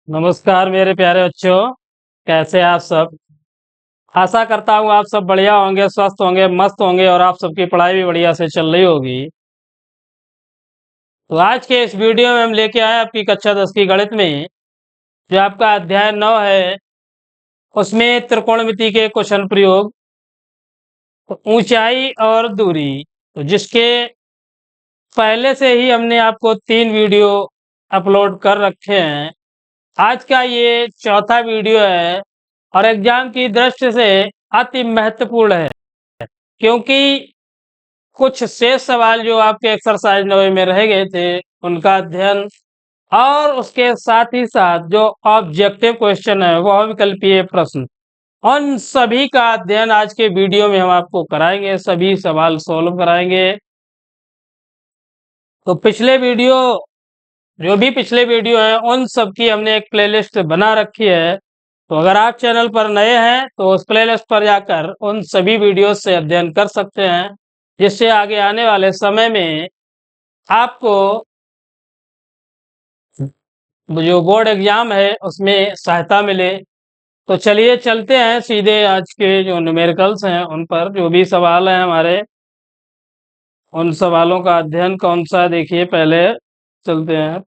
नमस्कार मेरे प्यारे बच्चों, कैसे आप सब। आशा करता हूँ आप सब बढ़िया होंगे, स्वस्थ होंगे, मस्त होंगे और आप सबकी पढ़ाई भी बढ़िया से चल रही होगी। तो आज के इस वीडियो में हम लेके आए आपकी कक्षा 10 की गणित में जो आपका अध्याय 9 है, उसमें त्रिकोणमिति के क्वेश्चन प्रयोग, तो ऊंचाई और दूरी, तो जिसके पहले से ही हमने आपको 3 वीडियो अपलोड कर रखे हैं। आज का ये चौथा वीडियो है और एग्जाम की दृष्टि से अति महत्वपूर्ण है, क्योंकि कुछ शेष सवाल जो आपके एक्सरसाइज 9 में रह गए थे उनका अध्ययन और उसके साथ ही साथ जो ऑब्जेक्टिव क्वेश्चन है वह विकल्पीय प्रश्न, उन सभी का अध्ययन आज के वीडियो में हम आपको कराएंगे, सभी सवाल सोल्व कराएंगे। तो पिछले वीडियो जो भी पिछले वीडियो है उन सब की हमने एक प्लेलिस्ट बना रखी है, तो अगर आप चैनल पर नए हैं तो उस प्लेलिस्ट पर जाकर उन सभी वीडियो से अध्ययन कर सकते हैं, जिससे आगे आने वाले समय में आपको जो बोर्ड एग्जाम है उसमें सहायता मिले। तो चलिए चलते हैं सीधे आज के जो न्यूमेरिकल्स हैं उन पर, जो भी सवाल हैं हमारे उन सवालों का अध्ययन कौन सा है देखिए, पहले चलते हैं।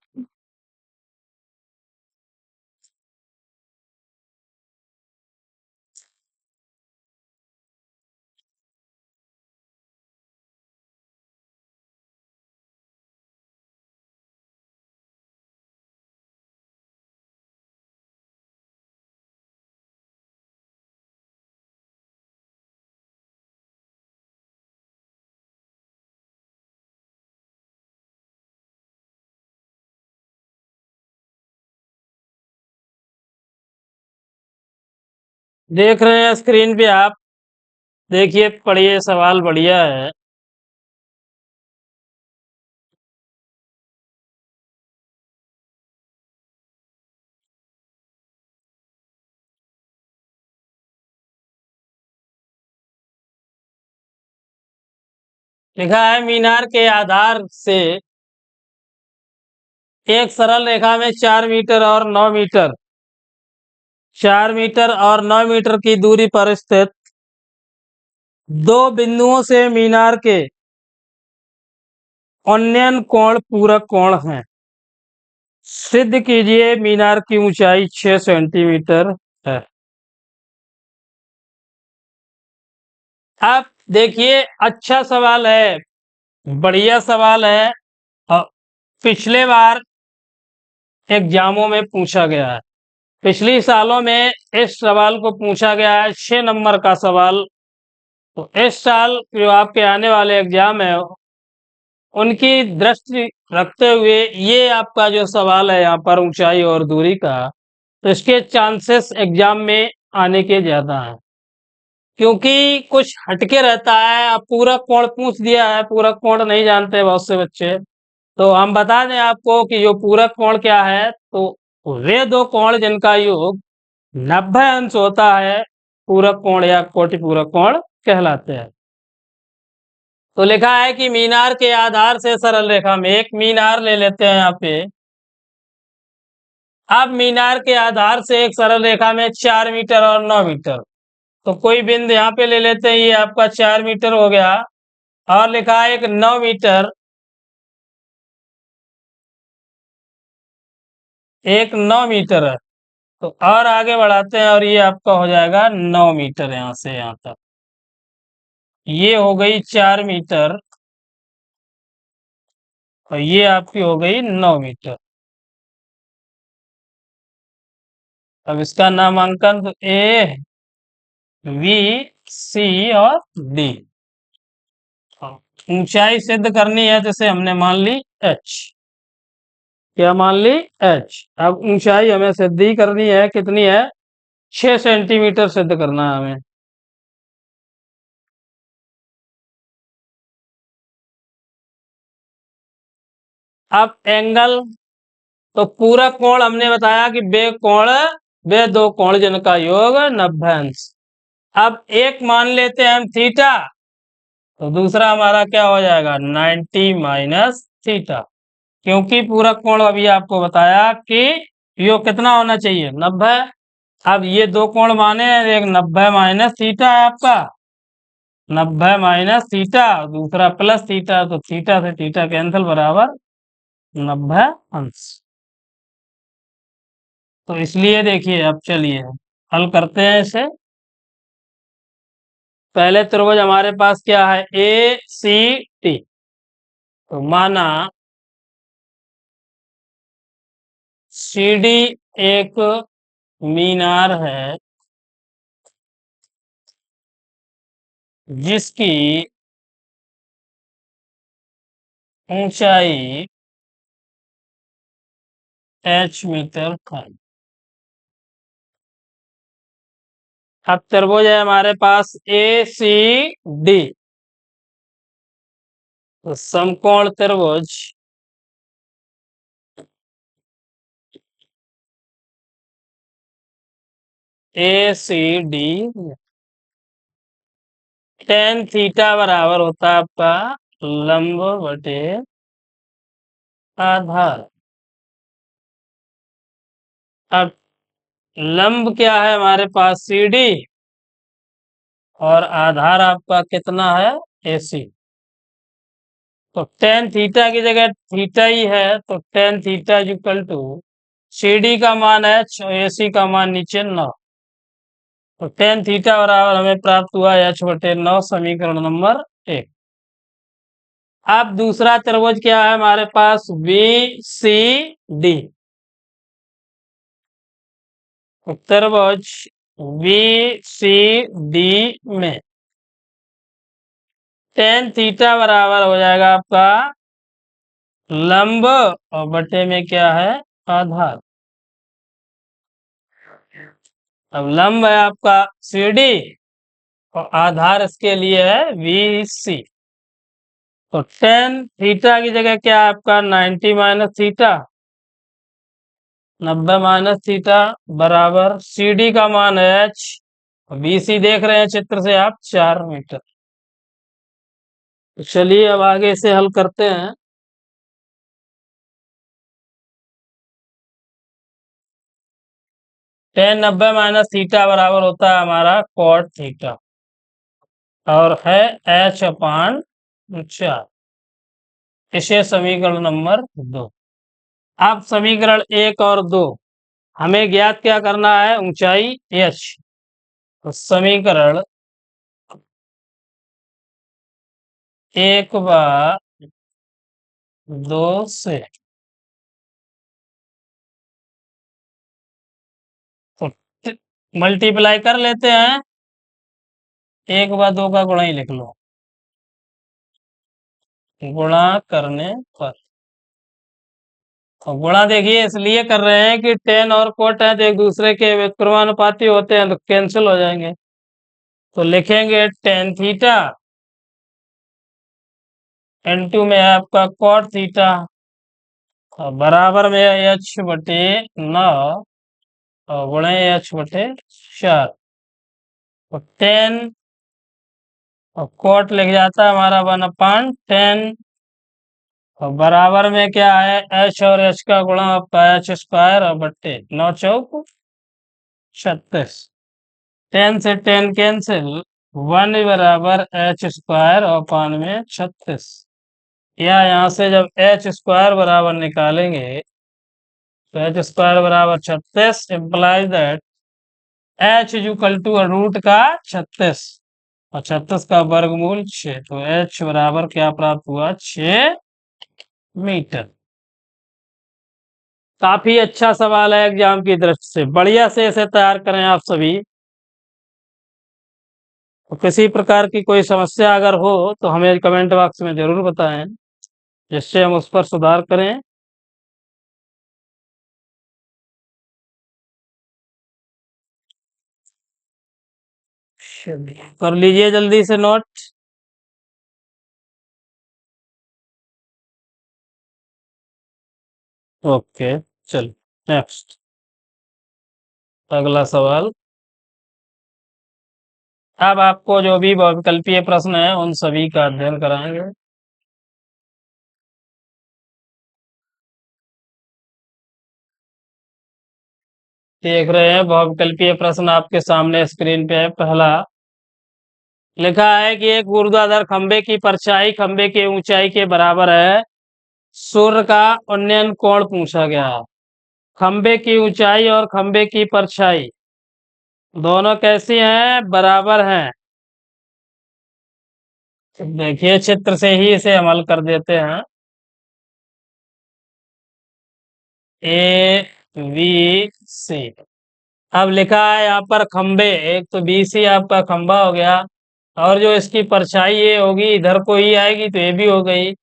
देख रहे हैं स्क्रीन पे आप, देखिए पढ़िए, सवाल बढ़िया है। लिखा है मीनार के आधार से एक सरल रेखा में 4 मीटर और 9 मीटर 4 मीटर और 9 मीटर की दूरी पर स्थित दो बिंदुओं से मीनार के उन्नयन कोण पूरक कोण हैं। सिद्ध कीजिए मीनार की ऊंचाई 6 सेंटीमीटर है। आप देखिए, अच्छा सवाल है, बढ़िया सवाल है और पिछले बार एग्जामों में पूछा गया है। पिछली सालों में इस सवाल को पूछा गया है, 6 नंबर का सवाल। तो इस साल जो आपके आने वाले एग्जाम है उनकी दृष्टि रखते हुए ये आपका जो सवाल है यहाँ पर ऊंचाई और दूरी का, तो इसके चांसेस एग्जाम में आने के ज्यादा हैं, क्योंकि कुछ हटके रहता है। अब पूरा कोण पूछ दिया है, पूरा कोण नहीं जानते बहुत से बच्चे, तो हम बता दें आपको कि जो पूरक कोण क्या है। तो वे दो कोण जिनका योग 90 अंश होता है पूरक कोण या कोटि पूरक कोण कहलाते हैं। तो लिखा है कि मीनार के आधार से सरल रेखा में, एक मीनार ले लेते हैं यहाँ पे। अब मीनार के आधार से एक सरल रेखा में 4 मीटर और 9 मीटर, तो कोई बिंदु यहाँ पे ले लेते हैं, ये आपका 4 मीटर हो गया और लिखा है एक 9 मीटर, एक 9 मीटर है। तो और आगे बढ़ाते हैं और ये आपका हो जाएगा 9 मीटर यहाँ से यहाँ तक, ये हो गई 4 मीटर और ये आपकी हो गई 9 मीटर। अब इसका नामांकन तो ए, बी, सी और डी। ऊंचाई सिद्ध करनी है, जैसे हमने मान ली एच, क्या मान ली एच। अब ऊंचाई हमें सिद्ध ही करनी है, कितनी है, 6 सेंटीमीटर सिद्ध करना है हमें। अब एंगल, तो पूरा कोण हमने बताया कि बे दो कोण जिनका योग 90 अंश। अब एक मान लेते हैं हम थीटा, तो दूसरा हमारा क्या हो जाएगा 90 माइनस थीटा, क्योंकि पूरा कोण अभी आपको बताया कि योग कितना होना चाहिए 90। अब ये दो कोण माने हैं, एक 90 माइनस थीटा है आपका, 90 माइनस थीटा, दूसरा प्लस थीटा, तो थीटा से थीटा कैंसिल बराबर 90 अंश। तो इसलिए देखिए, अब चलिए हल करते हैं इसे। पहले त्रिभुज हमारे पास क्या है, ए सी टी। तो माना सी डी एक मीनार है जिसकी ऊंचाई h मीटर है। अब त्रिभुज है हमारे पास ए सी डी। तो समकोण त्रिभुज ए सी डी, टेन थीटा बराबर होता है आपका लंब बटे आधार। अब लंब क्या है हमारे पास सी डी, और आधार आपका कितना है AC। तो टेन थीटा की जगह थीटा ही है, तो tan theta equal to C D का मान है AC का मान नीचे 9। तो टेन थीटा बराबर हमें प्राप्त हुआ h बटे 9, समीकरण नंबर 1। अब दूसरा त्रिभुज क्या है हमारे पास, बी सी डी। त्रिभुज बी सी डी में टेन थीटा बराबर हो जाएगा आपका लंब और बटे में क्या है आधार। अब लंब है आपका सी डी और आधार इसके लिए है वी सी। तो टेन थीटा की जगह क्या है आपका 90 माइनस थीटा, 90 माइनस थीटा बराबर सी डी का मान है h, बी सी देख रहे हैं चित्र से आप 4 मीटर। तो चलिए अब आगे से हल करते हैं। टेन 90 माइनस थीटा बराबर होता है हमारा कॉट थीटा, और है h अपान 4। इसे समीकरण नंबर 2। अब समीकरण 1 और 2 हमें ज्ञात क्या करना है, ऊंचाई h। तो समीकरण 1 व 2 से तो मल्टीप्लाई कर लेते हैं, 1 व 2 का गुणा ही लिख लो। गुणा करने पर तो गुणा देखिए इसलिए कर रहे हैं कि टेन और कोट है तो एक दूसरे के व्युत्क्रमानुपाती होते हैं, तो कैंसिल हो जाएंगे। तो लिखेंगे टेन थीटा इनटू में है आपका कॉट थीटा, और बराबर में h बटे 9 और गुणे h बटे 4। तो टेन और कॉट लिख जाता है हमारा 1/10, और बराबर में क्या है h और h का गुणा आपका h स्क्वायर और बट्टे 9 चौक 36। 10 से 10 कैंसिल, 1 बराबर h स्क्वायर और पान में 36। या यहाँ से जब h स्क्वायर बराबर निकालेंगे तो h स्क्वायर बराबर 36 implies that h equal to root का 36 और 36 का वर्गमूल 6। तो h बराबर क्या प्राप्त हुआ 6 मीटर। काफी अच्छा सवाल है एग्जाम की दृष्टि से, बढ़िया से इसे तैयार करें आप सभी। तो किसी प्रकार की कोई समस्या अगर हो तो हमें कमेंट बॉक्स में जरूर बताएं, जिससे हम उस पर सुधार करें। कर लीजिए जल्दी से नोट। ओके, चल नेक्स्ट अगला सवाल। अब आपको जो भी बहुविकल्पीय प्रश्न है उन सभी का अध्ययन कराएंगे। देख रहे हैं बहुविकल्पीय प्रश्न आपके सामने स्क्रीन पे है। पहला लिखा है कि एक ऊर्ध्वाधर खंबे की परछाई खंबे की ऊंचाई के बराबर है। सूर्य का उन्नयन कोण पूछा गया है। खंबे की ऊंचाई और खंबे की परछाई दोनों कैसी हैं? बराबर हैं। देखिए चित्र से ही इसे अमल कर देते हैं। A B C. अब लिखा है यहाँ पर खंबे, एक तो बी सी आपका खंबा हो गया, और जो इसकी परछाई ये होगी इधर को ही आएगी तो ये भी हो गई।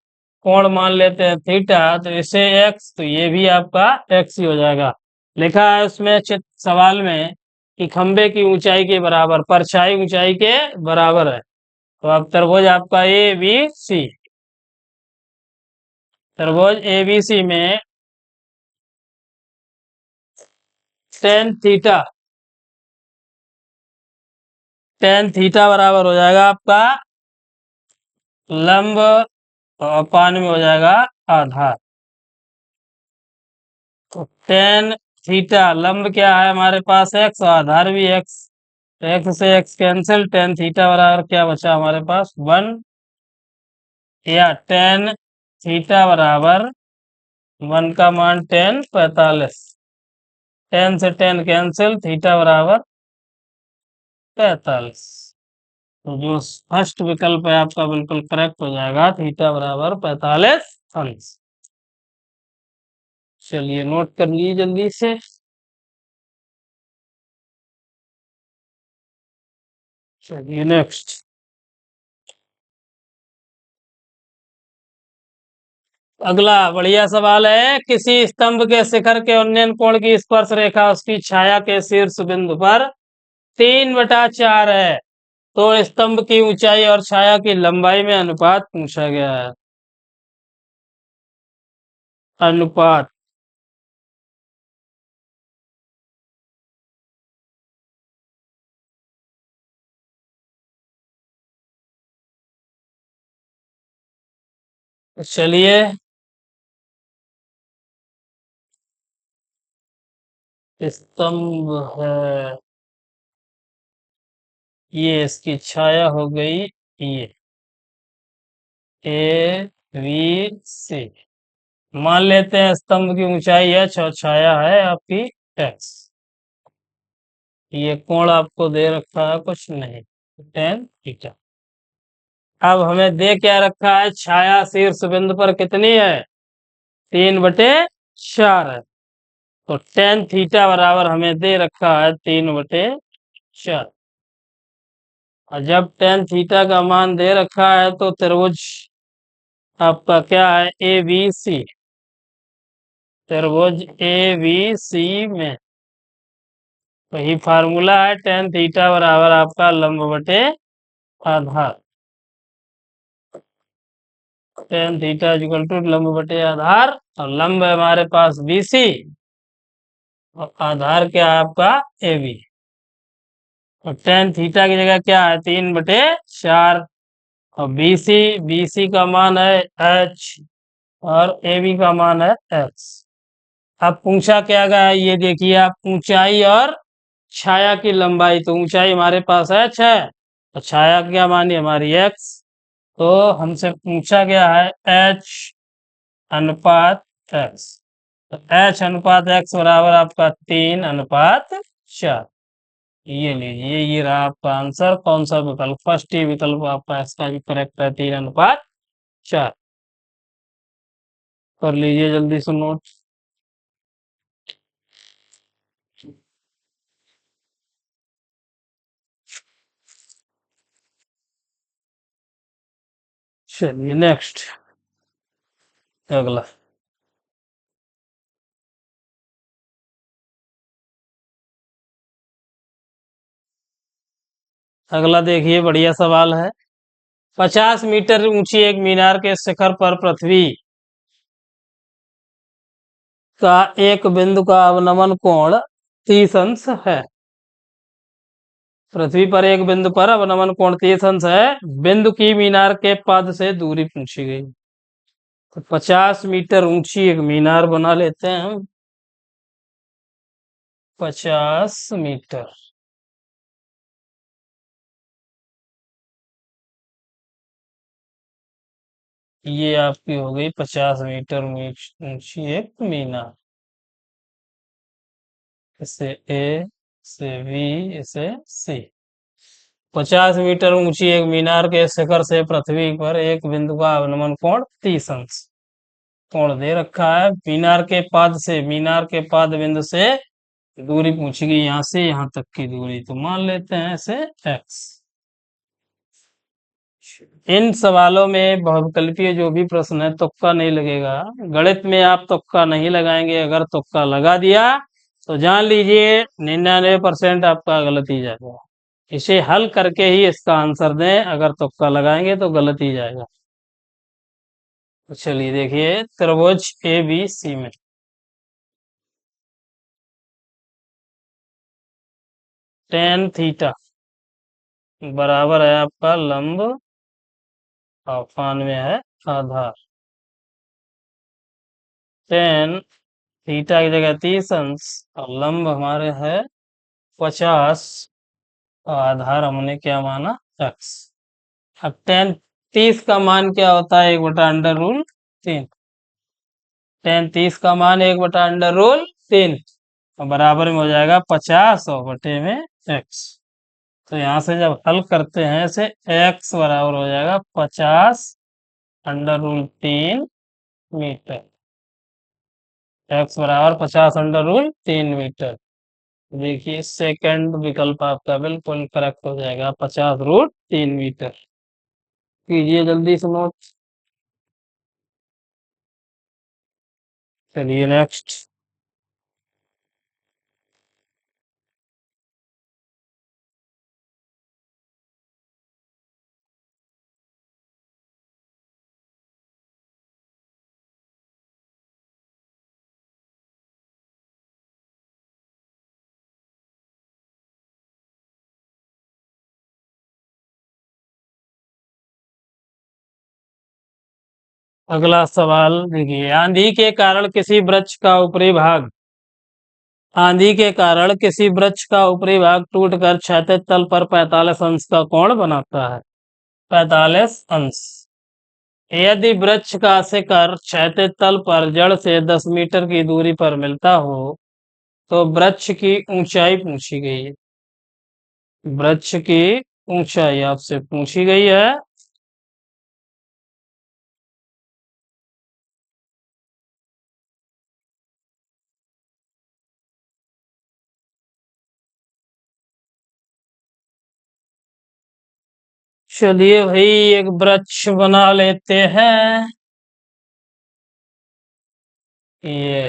कोण मान लेते हैं थीटा, तो इसे एक्स, तो ये भी आपका एक्स ही हो जाएगा। लिखा है उसमें सवाल में कि खंबे की ऊंचाई के बराबर, परछाई ऊंचाई के बराबर है। तो अब त्रिभुज आपका ए बी सी, त्रिभुज ए बी सी में टेन थीटा बराबर हो जाएगा आपका लंब, और पान में हो जाएगा आधार। तो टेन थीटा लंब क्या है हमारे पास एक्स, और आधार भी एक्स। एक्स से एक्स कैंसिल, टेन थीटा बराबर क्या बचा हमारे पास? वन। या टेन थीटा बराबर वन का मान टेन 45। टेन से टेन कैंसिल, थीटा बराबर 45। तो जो फर्स्ट विकल्प है आपका बिल्कुल करेक्ट हो जाएगा, थीटा बराबर 45 अंश। चलिए नोट कर लीजिए जल्दी से। चलिए नेक्स्ट। अगला बढ़िया सवाल है, किसी स्तंभ के शिखर के उन्नयन कोण की स्पर्श रेखा उसकी छाया के शीर्ष बिंदु पर 3/4 है, तो स्तंभ की ऊंचाई और छाया की लंबाई में अनुपात पूछा गया है। अनुपात। चलिए स्तंभ है, ये इसकी छाया हो गई, ये ए बी सी। मान लेते हैं स्तंभ की ऊंचाई एच और छाया है आपकी एक्स। ये कोण आपको दे रखा है कुछ नहीं, टेन थीटा। अब हमें दे क्या रखा है? छाया शीर्ष बिंदु पर कितनी है? 3/4 है। तो टेन थीटा बराबर हमें दे रखा है 3/4। और जब टेन थीटा का मान दे रखा है तो त्रिभुज आपका क्या है? A B C. त्रिभुज ए बी सी में वही फार्मूला है, टेन थीटा बराबर आपका लंब बटे आधार। टेन थीटा इक्वल टू लंब बटे आधार, और लंब है हमारे पास बीसी, और आधार क्या है आपका ए बी। और टेन थीटा की जगह क्या है? 3/4। और बीसी का मान है एच, और ए बी का मान है एक्स। अब पूछा क्या गया है ये देखिए आप, ऊंचाई और छाया की लंबाई। तो ऊंचाई हमारे पास एच है, तो छाया क्या मानी हमारी एक्स। तो हमसे पूछा गया है एच अनुपात एक्स। तो एच अनुपात एक्स बराबर आपका 3/4। ये लीजिए, ये रहा आपका आंसर। कौन सा विकल्प? फर्स्ट ही विकल्प आपका इसका भी करेक्ट है, 3/4। कर लीजिए जल्दी से नोट। चलिए नेक्स्ट। अगला अगला देखिए बढ़िया सवाल है। 50 मीटर ऊंची एक मीनार के शिखर पर पृथ्वी का एक बिंदु का अवनमन कोण 30 अंश है। पृथ्वी पर एक बिंदु पर अवनमन कोण 30 अंश है। बिंदु की मीनार के पद से दूरी पूछी गई। तो 50 मीटर ऊंची एक मीनार बना लेते हैं हम। 50 मीटर। ये आपकी हो गई 50 मीटर ऊंची एक मीनार। इसे ए, इसे बी, इसे सी। 50 मीटर ऊंची एक मीनार के शिखर से पृथ्वी पर एक बिंदु का अवनमन कोण 30 अंश कोण दे रखा है। मीनार के पाद बिंदु से दूरी पूछी गई, यहाँ से यहाँ तक की दूरी, तो मान लेते हैं इसे x। इन सवालों में बहुविकल्पीय जो भी प्रश्न है तुक्का नहीं लगेगा। गणित में आप तुक्का नहीं लगाएंगे, अगर तुक्का लगा दिया तो जान लीजिए 99% आपका गलत ही जाएगा। इसे हल करके ही इसका आंसर दें, अगर तुक्का लगाएंगे तो गलत ही जाएगा। तो चलिए देखिए, त्रिभुज ए बी सी में tan थीटा बराबर है आपका लंब और फान में है आधार। tan थीटा की जगह 30 अंश और लंब हमारे है 50 और आधार हमने क्या माना x। अब tan 30 का मान क्या होता है, 1/√3। tan 30 का मान 1/√3 और बराबर में हो जाएगा 50 और बटे में x। तो यहाँ से जब हल करते हैं इसे x बराबर हो जाएगा 50√3 मीटर। x बराबर 50√3 मीटर। देखिए सेकंड विकल्प आपका बिल्कुल करेक्ट हो जाएगा, 50√3 मीटर। कीजिए जल्दी से नोट। चलिए नेक्स्ट। अगला सवाल देखिए, आंधी के कारण किसी वृक्ष का ऊपरी भाग टूटकर क्षैतिज तल पर 45 अंश का कोण बनाता है। 45 अंश। यदि वृक्ष का शिखर क्षैतिज तल पर जड़ से 10 मीटर की दूरी पर मिलता हो तो वृक्ष की ऊंचाई पूछी गई है। वृक्ष की ऊंचाई आपसे पूछी गई है। चलिए भाई एक वृक्ष बना लेते हैं। ये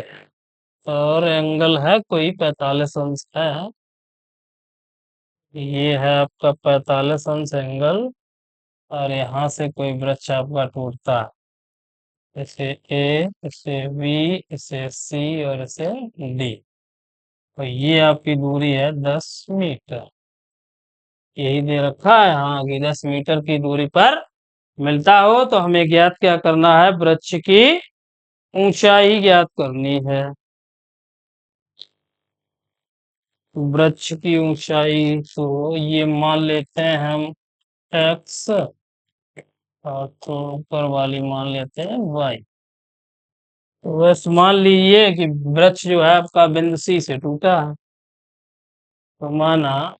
और एंगल है कोई 45 अंश है। ये है आपका 45 अंश एंगल और यहाँ से कोई वृक्ष आपका टूटता है। इसे ए, इसे बी, इसे सी और इसे डी। तो ये आपकी दूरी है 10 मीटर। यही दे रखा है हाँ कि 10 मीटर की दूरी पर मिलता हो तो हमें ज्ञात क्या करना है, वृक्ष की ऊंचाई ज्ञात करनी है। वृक्ष की ऊंचाई तो ये मान लेते हैं हम x और तो ऊपर वाली मान लेते हैं y। तो बस मान लीजिए कि वृक्ष जो है आपका बिंदु C से टूटा है। तो माना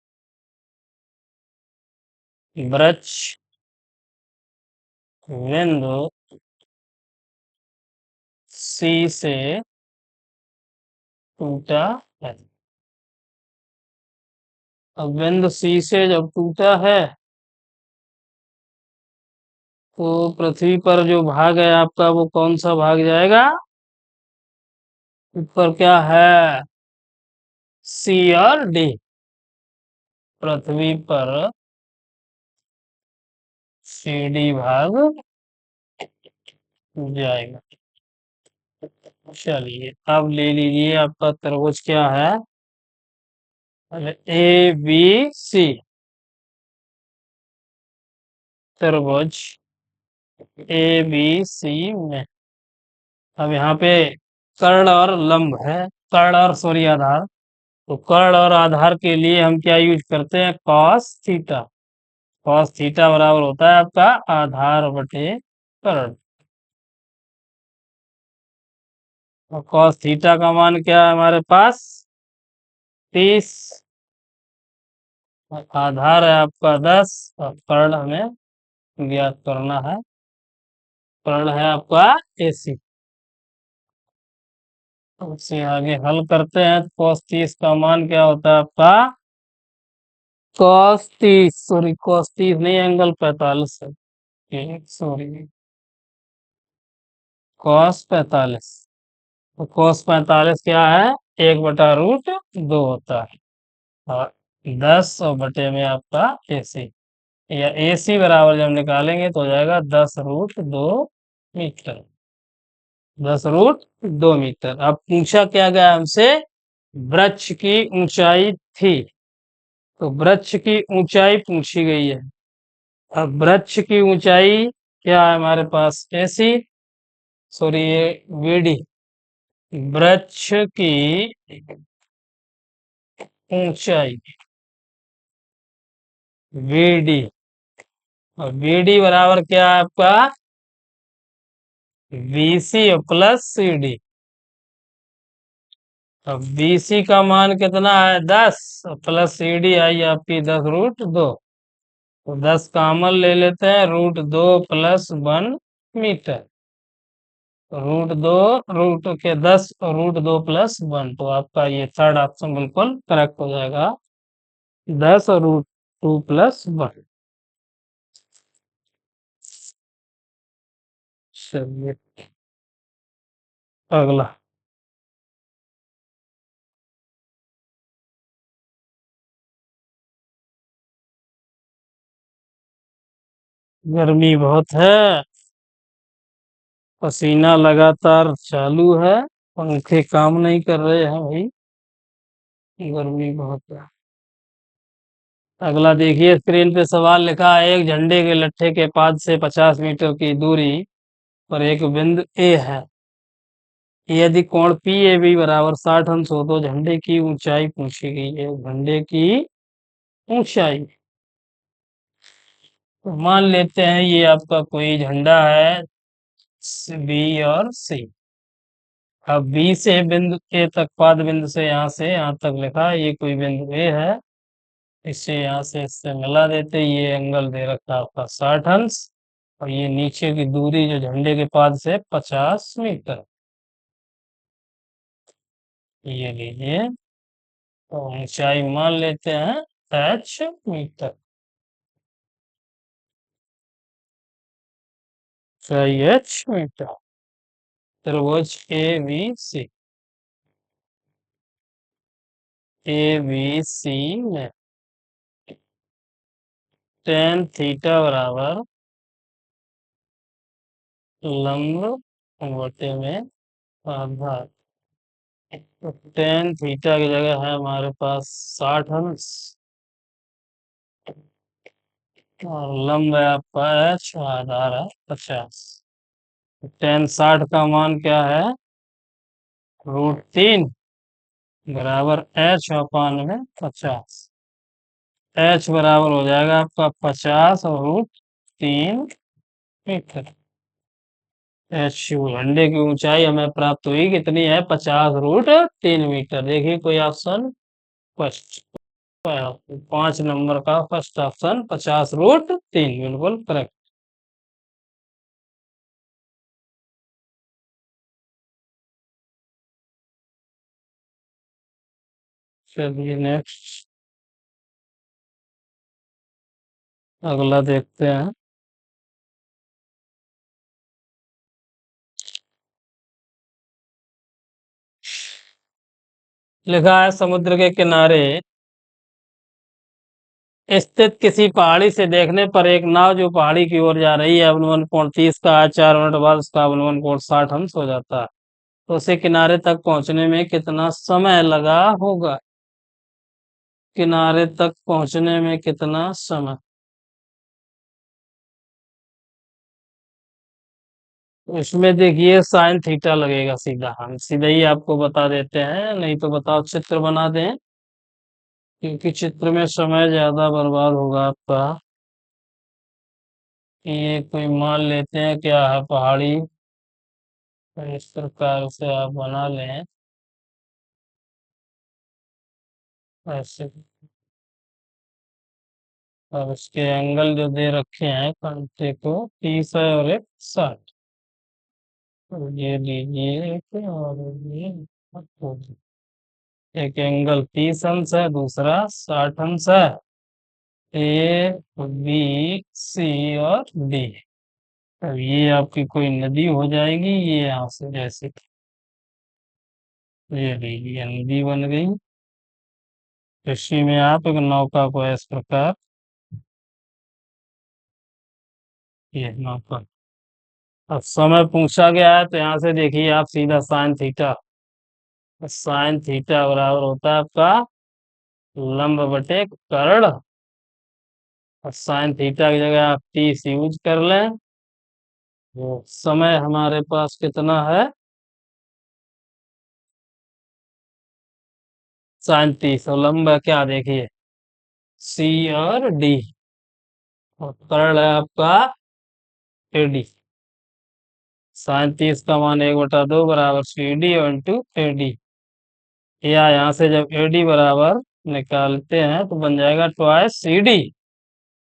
वृक्ष बिंदु C से टूटा है। अब बिंदु C से जब टूटा है तो पृथ्वी पर जो भाग है आपका वो कौन सा भाग जाएगा, ऊपर क्या है C और D। पृथ्वी पर CD भाग जाएगा। चलिए अब ले लीजिए आपका त्रिभुज क्या है, ए बी सी। त्रिभुज ए बी सी में अब यहाँ पे कर्ण और लंब है, कर्ण और सूर्य आधार। तो कर्ण और आधार के लिए हम क्या यूज करते हैं? Cos theta. कॉस थीटा बराबर होता है आपका आधार बटे कर्ण। और कॉस थीटा का मान क्या है हमारे पास? 30। आधार है आपका 10 और कर्ण हमें ज्ञात करना है। कर्ण है आपका AC। उससे आगे हल करते हैं तो cos 30 का मान क्या होता है आपका? cos 30 नहीं, एंगल 45 है। Sorry, cos 45। तो cos 45 क्या है? 1/√2 होता है। और 10 और बटे में आपका AC, या AC बराबर जब निकालेंगे तो हो जाएगा 10√2 मीटर। 10√2 मीटर। अब पूछा क्या गया हमसे? वृक्ष की ऊंचाई थी, तो वृक्ष की ऊंचाई पूछी गई है। अब वृक्ष की ऊंचाई क्या है हमारे पास? AC, सॉरी ये VD। वृक्ष की ऊंचाई VD, और VD बराबर क्या है आपका? VC plus CD। अब BC का मान कितना है? 10 प्लस CD आई आपकी 10√2। तो 10 कॉमन ले लेते हैं, √2 प्लस 1 मीटर। √2, रूट के 10 और √2 प्लस 1, तो आपका ये थर्ड ऑप्शन बिल्कुल करेक्ट हो जाएगा। 10 और √2 प्लस 1। चलिए अगला। गर्मी बहुत है, पसीना लगातार चालू है, पंखे काम नहीं कर रहे हैं भाई, गर्मी बहुत है। अगला देखिए, स्क्रीन पे सवाल लिखा है, एक झंडे के लट्ठे के पाद से 50 मीटर की दूरी पर एक बिंदु A है। यदि कोण PAB बराबर 60 अंश हो तो झंडे की ऊंचाई पूछी गई है। झंडे की ऊंचाई, तो मान लेते हैं ये आपका कोई झंडा है B और C। अब B से बिंदु A तक, पाद बिंदु से यहाँ तक लिखा है, ये कोई बिंदु A है, इसे यहाँ से इससे मिला देते, ये एंगल दे रखा है आपका 60 अंश। और ये नीचे की दूरी जो झंडे के पाद से 50 मीटर, ये लीजिए। तो ऊंचाई मान लेते हैं H मीटर। ऊंचाई H मीटर। त्रिभुज ABC में tan थीटा बराबर लंब बटे में आधार। तो tan थीटा की जगह है हमारे पास 60 अंश, और लंब है आपका H, आधार है 50। tan 60 का मान क्या है? √3 बराबर H/50। H बराबर हो जाएगा आपका 50 और √3 मीटर। H झंडे की ऊंचाई हमें प्राप्त हुई कितनी है? 50√3 मीटर। देखिए कोई ऑप्शन फर्स्ट, 5 नंबर का फर्स्ट ऑप्शन 50√3 बिल्कुल करेक्ट। चलिए नेक्स्ट, अगला देखते हैं। लिखा है, समुद्र के किनारे स्थित किसी पहाड़ी से देखने पर एक नाव जो पहाड़ी की ओर जा रही है, अवनवन कोण 30 का है, 4 मिनट बाद उसका अवनवन कोण 60 अंश हो जाता है, तो उसे किनारे तक पहुंचने में कितना समय लगा होगा? किनारे तक पहुंचने में कितना समय? तो इसमें देखिए sin थीटा लगेगा सीधा, हम सीधा ही आपको बता देते हैं, नहीं तो बताओ चित्र बना दें। क्योंकि चित्र में समय ज्यादा बर्बाद होगा आपका। ये कोई मान लेते हैं क्या है पहाड़ी, तो इस प्रकार से आप बना लें ऐसे। अब इसके एंगल जो दे रखे हैं कंटे को 30 है और एक 60। तो ये लीजिए एक और ये एक एंगल 30 अंश है, दूसरा 60 अंश है। ए बी सी और डी। अब ये आपकी कोई नदी हो जाएगी, ये यहाँ से जैसे ये लीजिए नदी बन गई। इसी में आप एक नौका को इस प्रकार, ये नौका। अब समय पूछा गया है तो यहाँ से देखिए आप सीधा साइन थीटा, साइन थीटा बराबर होता है आपका लंब बटे कर्ण। और साइन थीटा की जगह आप 30 यूज कर लें। वो समय हमारे पास कितना है, साइन 30, और लंब है क्या देखिए सी और डी, और कर्ण है आपका एडी। साइन 30 का मान 1/2 बराबर सी डी इंटू एडी। या यहाँ से जब एडी बराबर निकालते हैं तो बन जाएगा ट्वाइस सी डी।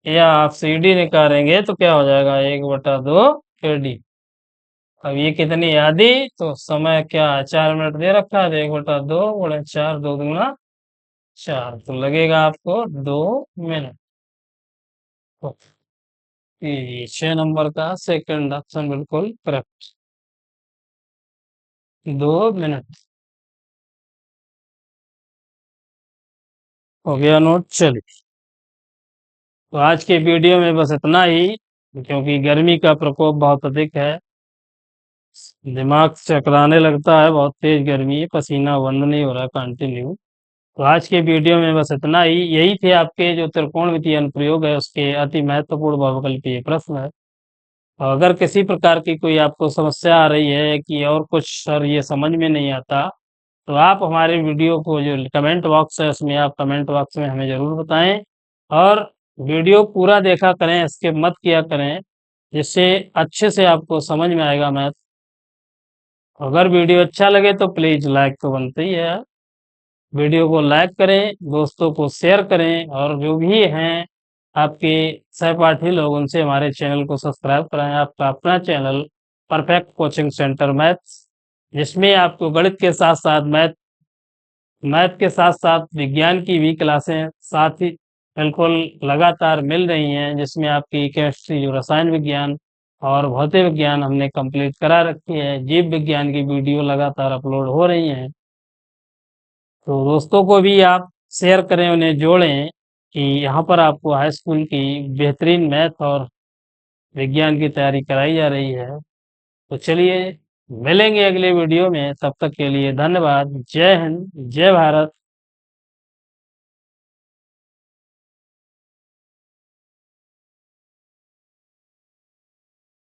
या आप सी डी निकालेंगे तो क्या हो जाएगा 1/2 एडी। अब ये कितनी आधी, तो समय क्या है 4 मिनट दे रखा है, तो 1/2 गुणे 4, 2 दूना 4, तो लगेगा आपको 2 मिनट। तो ये 6 नंबर का सेकंड ऑप्शन बिल्कुल करेक्ट, 2 मिनट। हो गया नोट। चलिए, तो आज के वीडियो में बस इतना ही, क्योंकि गर्मी का प्रकोप बहुत अधिक है, दिमाग चकराने लगता है, बहुत तेज गर्मी है, पसीना बंद नहीं हो रहा कंटिन्यू। तो आज के वीडियो में बस इतना ही। यही थे आपके जो त्रिकोणमितीय अनुप्रयोग है उसके अति महत्वपूर्ण बहुविकल्पीय प्रश्न है। और अगर किसी प्रकार की कोई आपको समस्या आ रही है कि और कुछ सर ये समझ में नहीं आता, तो आप हमारे वीडियो को जो कमेंट बॉक्स है उसमें आप कमेंट बॉक्स में हमें ज़रूर बताएं। और वीडियो पूरा देखा करें, स्किप मत किया करें, जिससे अच्छे से आपको समझ में आएगा मैथ। अगर वीडियो अच्छा लगे तो प्लीज़ लाइक तो बनते ही है, वीडियो को लाइक करें, दोस्तों को शेयर करें, और जो भी हैं आपके सहपाठी लोग उनसे हमारे चैनल को सब्सक्राइब कराएं। आपका अपना channel perfect coaching centre maths, जिसमें आपको गणित के साथ साथ मैथ के साथ साथ विज्ञान की भी क्लासें साथ ही बिल्कुल लगातार मिल रही हैं, जिसमें आपकी केमिस्ट्री जो रसायन विज्ञान और भौतिक विज्ञान हमने कंप्लीट करा रखी है, जीव विज्ञान की वीडियो लगातार अपलोड हो रही हैं। तो दोस्तों को भी आप शेयर करें, उन्हें जोड़ें कि यहाँ पर आपको हाई स्कूल की बेहतरीन मैथ और विज्ञान की तैयारी कराई जा रही है। तो चलिए, मिलेंगे अगले वीडियो में, तब तक के लिए धन्यवाद। जय हिंद, जय भारत।